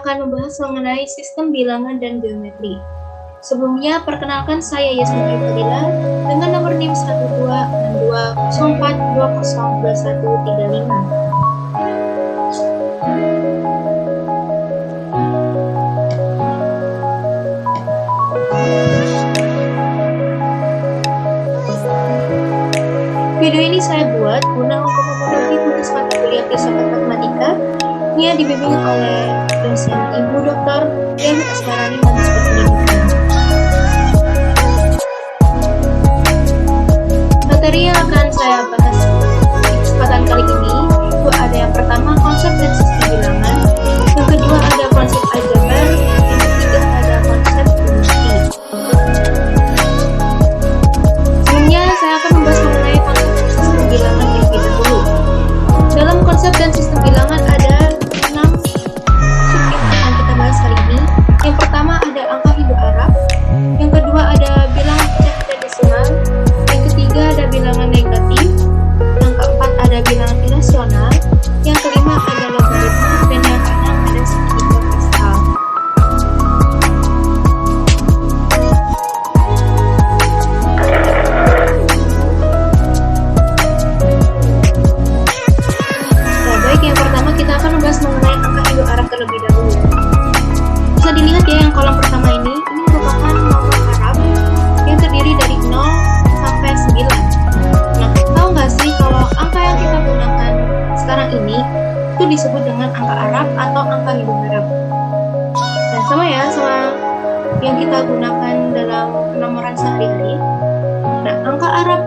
akan membahas mengenai sistem bilangan dan geometri. Sebelumnya, perkenalkan saya Yasmin Fadila dengan nomor NIM 126204202135. Video ini saya buat guna untuk memenuhi tugas mata kuliah filsafat matematika yang dibimbing oleh dosen Ibu Dr. Dewi Asmarani Manajemen Pendidikan. Materi yang akan saya bahas di kesempatan kali ini itu ada yang pertama konsep dan sistem bilangan, yang kedua ada konsep aljabar, yang ketiga ada konsep geometri. Sebelumnya saya akan membahas mengenai konsep dan sistem bilangan terlebih dahulu. Dalam konsep dan sistem bilangan ada 6 subjek yang kita bahas hari ini. Yang pertama ada angka hidup Arab, yang kedua ada bilangan pecah dan desimal, yang ketiga ada bilangan negatif, yang keempat ada bilangan irasional, yang kelima ada logaritma, dan yang keenam ada segitiga Pascal. Baik, yang pertama kita akan membahas mengenai angka hidup Arab terlebih dahulu. Bisa dilihat ya yang kolom pertama ini merupakan nomor Arab yang terdiri dari 0 sampai 9. Nah, tahu nggak sih kalau angka yang kita gunakan sekarang ini itu disebut dengan angka Arab atau angka hidup Arab. Dan sama ya sama yang kita gunakan dalam penomoran sehari-hari. Nah, angka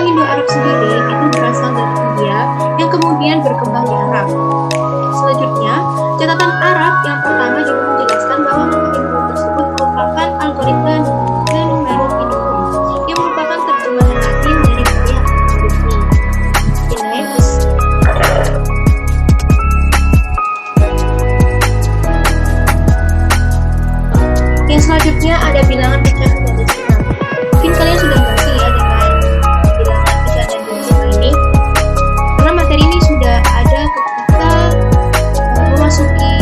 Hindu Arab sendiri itu berasal dari India yang kemudian berkembang di Arab. Selanjutnya, catatan Arab yang pertama juga menjelaskan bahwa angka Hindu tersebut merupakan algoritma numerical indukung yang merupakan terjemahan Latin dari karya Al-Qurtubi. Linnaeus. Yang selanjutnya ada bilangan pecah dan desimal. Mungkin kalian sudah ngerti ya dengan bilangan pecah dan desimal ini, karena materi ini sudah ada ketika memasuki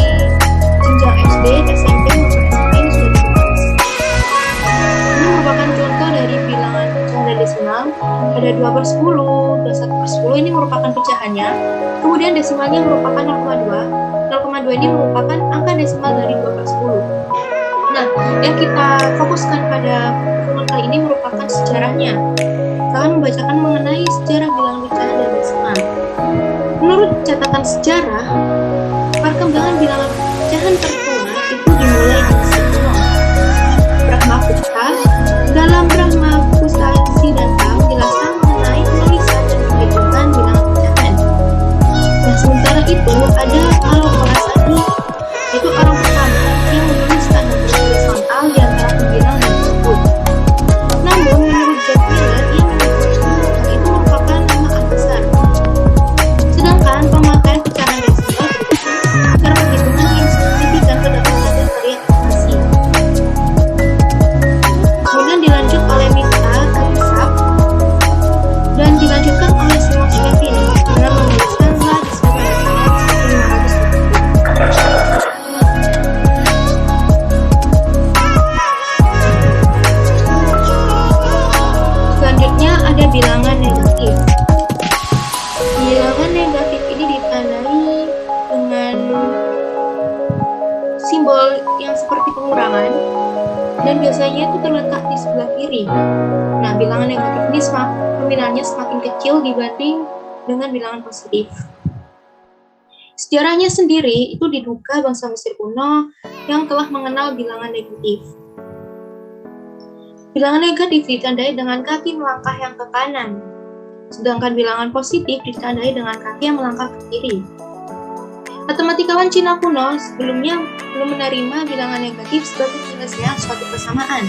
jenjang SD, SMP maupun SMA ini sudah dibahas. Ini merupakan contoh dari bilangan pecah dan desimal. Ada 2/10, 21/10 ini merupakan pecahannya. Kemudian desimalnya merupakan 0,2. 0,2 ini merupakan angka desimal dari 2/10. Nah, yang kita fokuskan pada pertemuan kali ini merupakan sejarahnya. Kita akan membacakan mengenai sejarah bilangan pecahan dan desimal. Menurut catatan sejarah, perkembangan bilangan pecahan tertua itu dimulai dari Sekuno. Brahmagupta dalam Brahmaputra Siddhanta menjelaskan mengenai penulisan dan penghitungan bilangan pecahan. Nah, sementara itu ada Kaloparasadi, yaitu orang pertama yang menuliskan nomor horizontal di antara pembilangan tersebut. Namun, menurut Jack Miller, ia menyebut angka itu merupakan nama besar. Sedangkan pemakaian pecahan desimal karena perhitungan yang signifikan terdapat pada variasi. Kemudian dilanjut oleh Mifta Al-Isab dan dilanjutkan oleh Simon Slevin dengan menuliskan La Desember tahun 1500. Selanjutnya ada bilangan negatif. Bilangan negatif ini ditandai dengan simbol yang seperti pengurangan dan biasanya itu terletak di sebelah kiri. Nah, bilangan negatif ini nominalnya semakin kecil dibanding dengan bilangan positif. Sejarahnya sendiri itu diduga bangsa Mesir kuno yang telah mengenal bilangan negatif. Bilangan negatif ditandai dengan kaki melangkah yang ke kanan, sedangkan bilangan positif ditandai dengan kaki yang melangkah ke kiri. Matematikawan Cina kuno sebelumnya belum menerima bilangan negatif sebagai penyelesaian suatu persamaan.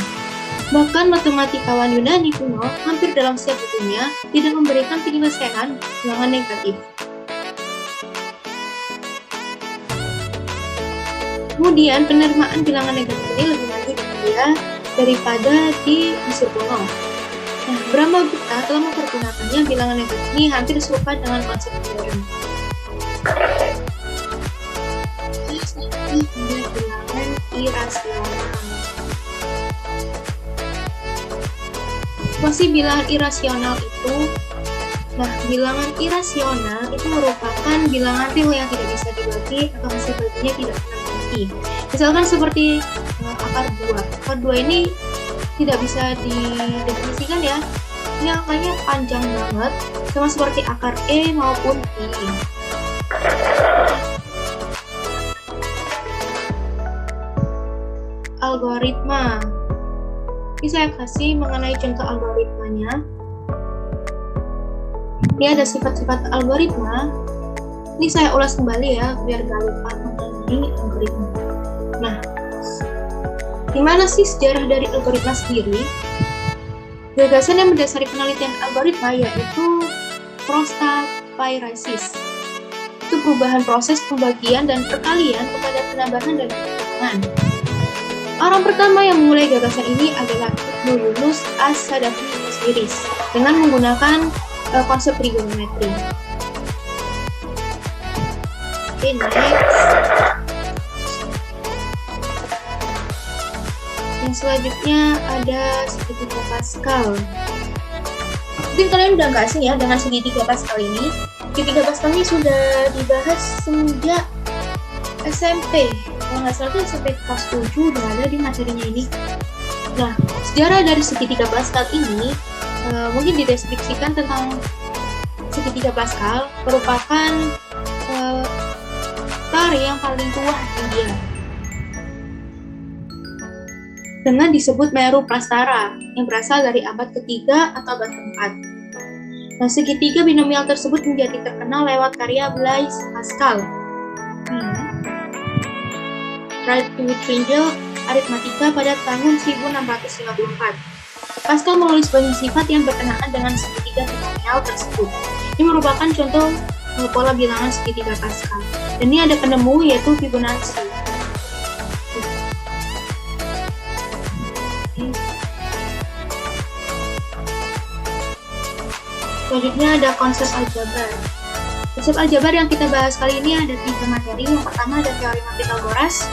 Bahkan matematikawan Yunani kuno hampir dalam setiap bukunya tidak memberikan penyelesaian bilangan negatif. Kemudian penerimaan bilangan negatif ini lebih maju di India daripada di Mesir kuno. Nah, Brahmagupta telah mempergunakannya bilangan negatif ini hampir serupa dengan konsep teorem. ada bilangan irasional. Apa sih bilangan irasional itu? Nah, bilangan irasional itu merupakan bilangan real yang tidak bisa dibagi atau hasil baginya tidak pernah pasti. Misalkan seperti akar 2. Akar 2 ini tidak bisa didefinisikan ya. Ini angkanya panjang banget, sama seperti akar E maupun I. Algoritma. Ini saya kasih mengenai contoh algoritmanya. Ini ada sifat-sifat algoritma. Ini saya ulas kembali ya, biar gak lupa mengenai algoritma. Nah, gimana sih sejarah dari algoritma sendiri? Gagasan yang mendasari penelitian algoritma yaitu prostaphyresis. Itu perubahan proses pembagian dan perkalian kepada penambahan dan pengurangan. Orang pertama yang memulai gagasan ini adalah Ibnu Yunus as-Sadafi Osiris dengan menggunakan konsep trigonometri. Oke, next. Yang selanjutnya ada segitiga Pascal. Mungkin kalian udah nggak asing ya dengan segitiga Pascal ini. Segitiga Pascal ini sudah dibahas semenjak SMP. Kalau nggak salah itu SMP kelas 7 udah ada di materinya ini. Nah, sejarah dari segitiga Pascal ini mungkin dideskripsikan tentang segitiga Pascal merupakan teori yang paling tua di India dengan disebut Meru Prastara yang berasal dari abad ketiga atau abad keempat. Nah, segitiga binomial tersebut menjadi terkenal lewat karya Blaise Pascal. Triangle Aritmatika pada tahun 1654. Pascal menulis banyak sifat yang berkenaan dengan segitiga binomial tersebut. Ini merupakan contoh pola bilangan segitiga Pascal. Dan ini ada penemu yaitu Fibonacci. Selanjutnya ada konsep aljabar. Konsep aljabar yang kita bahas kali ini ada 3 materi. Yang pertama ada teorema Pythagoras,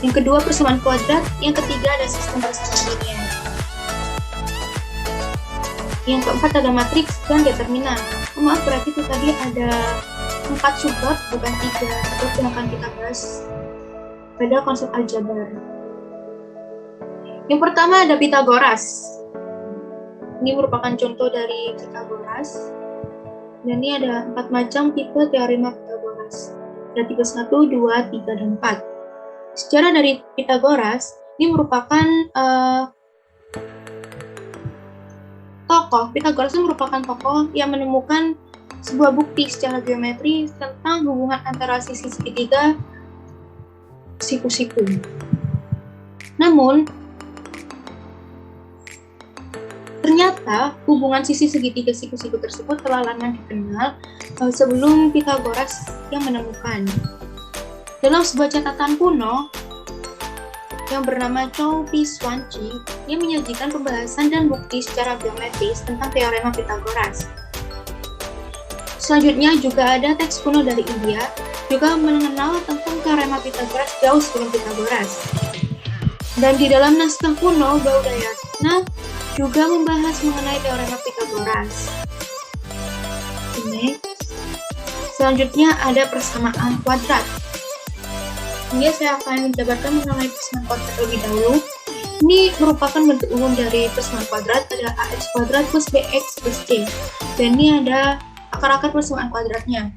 yang kedua persamaan kuadrat, yang ketiga ada sistem persamaan linear. Yang keempat ada matriks dan determinan. Maaf, berarti itu tadi ada 4 subbab bukan 3 subbab yang akan kita bahas pada konsep aljabar. Yang pertama ada Pythagoras. Ini merupakan contoh dari Pythagoras. Dan ini ada 4 macam tipe teorema Pythagoras. Ada tipe 1, 2, 3, dan 4. Sejarah dari Pythagoras, ini merupakan tokoh. Pythagoras itu merupakan tokoh yang menemukan sebuah bukti secara geometri tentang hubungan antara sisi segitiga siku-siku. Namun, ternyata hubungan sisi segitiga siku-siku tersebut telah lama dikenal sebelum Pythagoras yang menemukan. Dalam sebuah catatan kuno yang bernama Chow Pi Swanchi, ia menyajikan pembahasan dan bukti secara geometris tentang teorema Pythagoras. Selanjutnya juga ada teks kuno dari India, juga mengenal tentang teorema Pythagoras jauh sebelum Pythagoras. Dan di dalam naskah kuno Baudayatna juga membahas mengenai teorema Pythagoras. Selanjutnya ada persamaan kuadrat. Ini saya akan menjabarkan mengenai persamaan kuadrat terlebih dahulu. Ini merupakan bentuk umum dari persamaan kuadrat, ada ax kuadrat plus bx plus c. Dan ini ada akar-akar persamaan kuadratnya.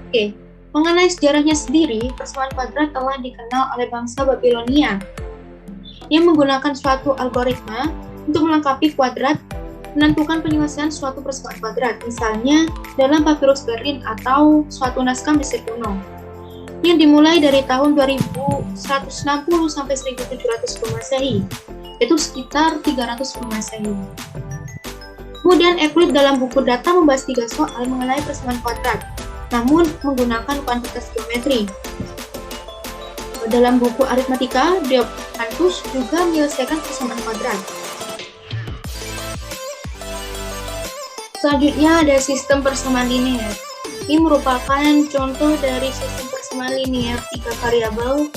Oke, mengenai sejarahnya sendiri, persamaan kuadrat telah dikenal oleh bangsa Babilonia yang menggunakan suatu algoritma untuk melengkapi kuadrat, menentukan penyelesaian suatu persamaan kuadrat, misalnya dalam papirus Berlin atau suatu naskah Mesir kuno, yang dimulai dari tahun 2160 sampai 1700 Masehi, yaitu sekitar 300 Masehi. Kemudian Euclid dalam buku Data membahas 3 soal mengenai persamaan kuadrat, namun menggunakan kuantitas geometri. Dalam buku Aritmatika, Diophantus juga menyelesaikan persamaan kuadrat. Selanjutnya ada sistem persamaan linear. Ini merupakan contoh dari sistem persamaan persamaan linear 3 variabel.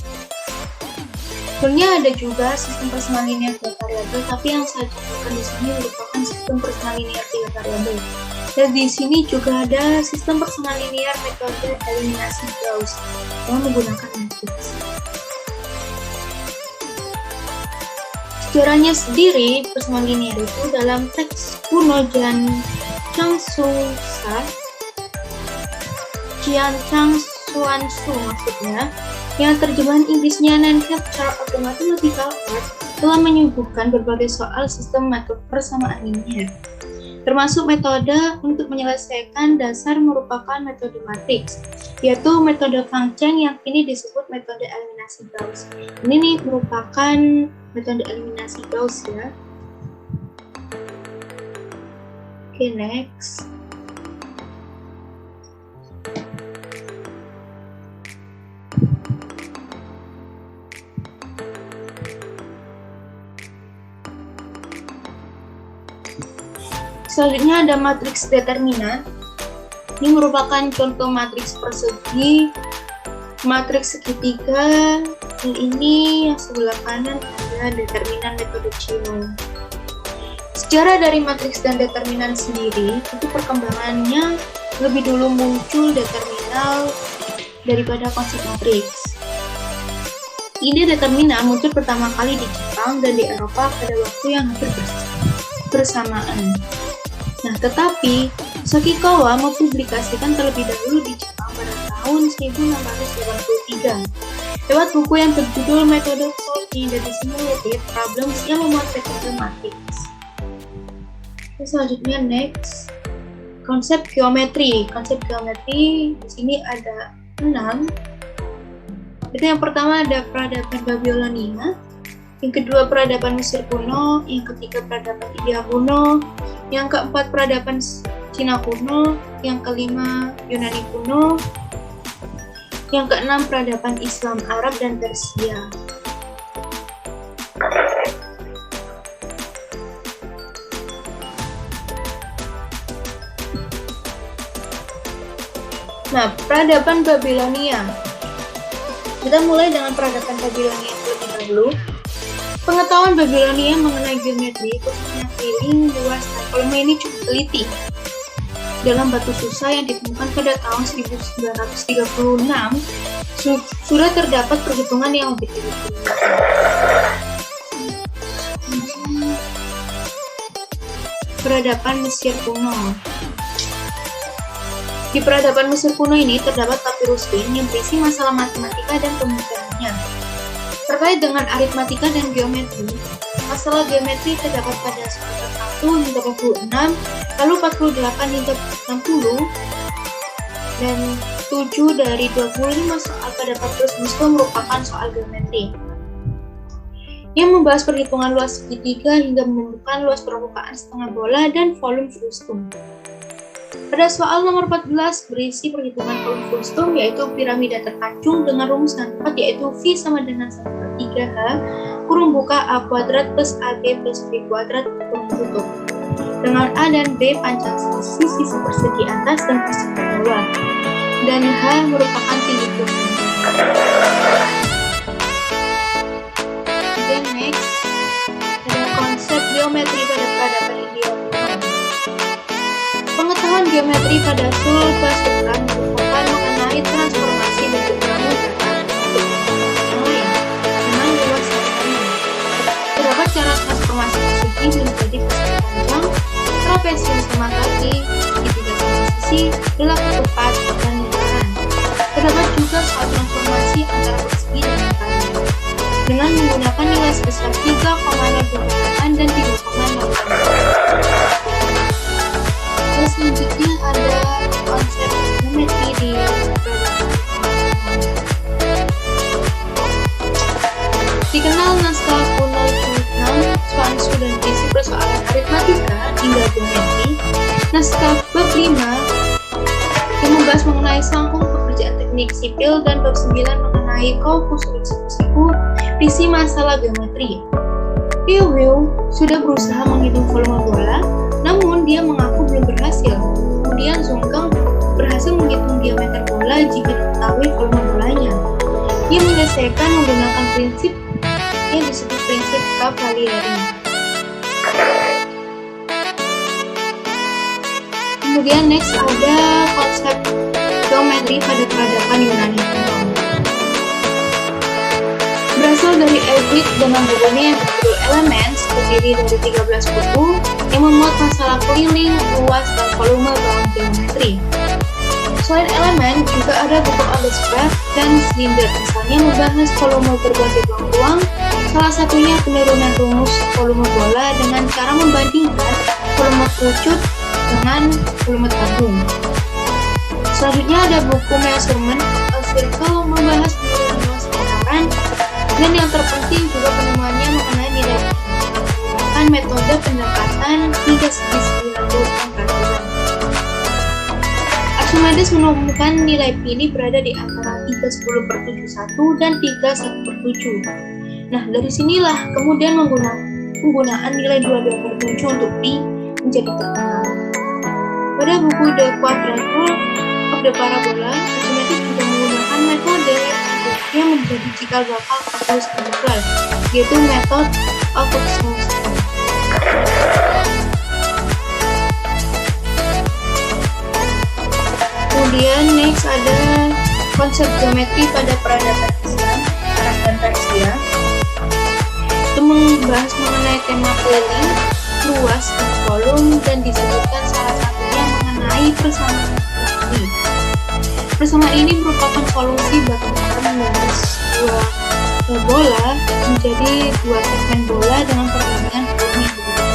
Sebenarnya ada juga sistem persamaan linear 2 variabel, tapi yang saya contohkan di sini merupakan sistem persamaan linear 3 variabel. Dan di sini juga ada sistem persamaan linear metode eliminasi Gauss yang menggunakan matriks. Sejarahnya sendiri, persamaan linear itu dalam teks kuno Jianchang Suansu maksudnya, yang terjemahan Inggrisnya Non-Capture of the Mathematical Art, telah menyuguhkan berbagai soal sistem metode persamaan linear, termasuk metode untuk menyelesaikan dasar merupakan metode matriks, yaitu metode Fang Cheng yang kini disebut metode eliminasi Gauss. Ini nih merupakan metode eliminasi Gauss ya. Oke, next. Selanjutnya ada matriks determinan. Ini merupakan contoh matriks persegi, matriks segitiga. Yang ini yang sebelah kanan ada determinan metode Cherew. Sejarah dari matriks dan determinan sendiri, itu perkembangannya lebih dulu muncul determinal daripada konsep matriks. Ide determinan muncul pertama kali di Jepang dan di Eropa pada waktu yang hampir bersamaan. Nah, tetapi Sokikawa mempublikasikan terlebih dahulu di Jepang pada tahun 1683 lewat buku yang berjudul Metode Solving the Simulated Problems yang memuat metode matriks. Selanjutnya next, konsep geometri. Konsep geometri di sini ada 6. Itu yang pertama ada peradaban Babilonia, yang kedua peradaban Mesir kuno, yang ketiga peradaban India kuno, yang keempat peradaban Cina kuno, yang kelima Yunani kuno, yang keenam peradaban Islam Arab dan Persia. Nah, peradaban Babilonia. Kita mulai dengan peradaban Babilonia terlebih dahulu. Pengetahuan Babilonia mengenai geometri, khususnya keliling, luas, dan volume ini cukup teliti. Dalam batu Susa yang ditemukan pada tahun 1936, sudah terdapat perhitungan yang objektif. Peradaban Mesir kuno. Di peradaban Mesir kuno ini terdapat papirus Qin yang berisi masalah matematika dan pemikirannya. Terkait dengan aritmatika dan geometri, masalah geometri terdapat pada soal 1 hingga 46, lalu 48 hingga 60, dan 7 dari 25 soal pada papirus Musto merupakan soal geometri yang membahas perhitungan luas segitiga hingga menemukan luas permukaan setengah bola dan volume frustum. Pada soal nomor 14 berisi perhitungan volume frustum, yaitu piramida terkacung dengan rumusan 4, yaitu V sama dengan 1/3H kurung buka A kuadrat plus AB plus B kuadrat kurung tutup, dengan A dan B panjang sisi persegi atas dan persegi bawah, dan H merupakan tinggi kurung. Oke, next ada konsep geometri pada peradaban India kuno. Pengetahuan geometri pada Sulbasutra merupakan mengenai transformasi bentuk bangun data untuk yang lain dengan luas dasarnya. Terdapat cara transformasi persegi menjadi persegi panjang, trapesium sama kaki, segitiga sama sisi, gelap ketupat, dan lingkaran. Terdapat juga soal transformasi antara persegi dan lingkaran dengan menggunakan nilai sebesar 3,08 dan 3,08. Selanjutnya ada konsep geometri di dikenal naskah kuno Jianchang Suansu dan prinsip persoalan aritmatika hingga geometri. Naskah bab 5 yang membahas mengenai sangkung pekerjaan teknik sipil dan bab 9 mengenai Kaufusul siku berisi masalah geometri. Liu sudah berusaha menghitung volume bola, namun dia mengaku belum berhasil. Kemudian Zhonggang berhasil menghitung diameter bola jika diketahui volume bolanya. Ia menyelesaikan menggunakan prinsip yang disebut prinsip Cavalieri. Kemudian next ada konsep geometri pada peradaban Yunani kuno. Berasal dari Euclid dengan bukunya yang berjudul Elements, terdiri dari 13 buku yang memuat masalah keliling, luas, dan volume dalam geometri. Selain elemen, juga ada buku algebra dan silinder, misalnya membahas volume berbagai ruang, salah satunya penurunan rumus volume bola dengan cara membandingkan volume kerucut dengan volume tabung. Selanjutnya ada buku Measurement of a Circle membahas penurunan luas lingkaran, dan yang terpenting juga penemuannya mengenai nilai menggunakan metode pendekatan 3 segi 90 peraturan. Archimedes menemukan nilai pi ini berada di antara 3/10/71 dan 3/1/7. Nah, dari sinilah kemudian penggunaan nilai 22/7 untuk pi menjadi terkenal. Pada buku The Quadrature of the Parabola, Archimedes juga menggunakan metode yang menjadi cikal bakal kalkulus integral, yaitu metode approximation. Kemudian next ada konsep geometri pada peradaban Islam, Arab dan Persia. Itu membahas mengenai tema keliling, luas, dan volume, dan disebutkan salah satunya mengenai persamaan ini. Persamaan ini merupakan solusi bagaimana mengubah sebuah bola menjadi dua segmen bola dengan perbandingan volume yang berbeda.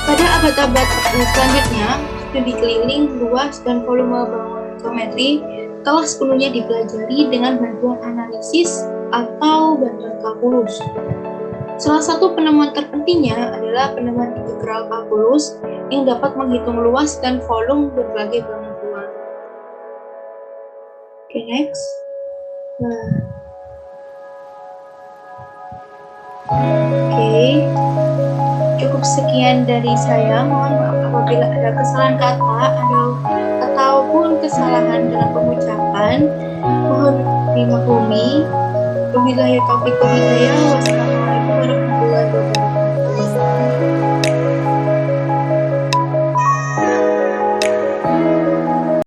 Pada abad-abad selanjutnya, studi keliling, luas, dan volume bangunan geometri telah sepenuhnya dipelajari dengan bantuan analisis atau bantuan kalkulus. Salah satu penemuan terpentingnya adalah penemuan integral kalkulus yang dapat menghitung luas dan volume berbagai bangunan ruang. Oke, next. Cukup sekian dari saya. Mohon maaf apabila ada kesalahan kata ataupun kesalahan dalam pengucapan. Mohon dimaklumi. Wabillahi taufiq wal hidayah. Wassalamualaikum.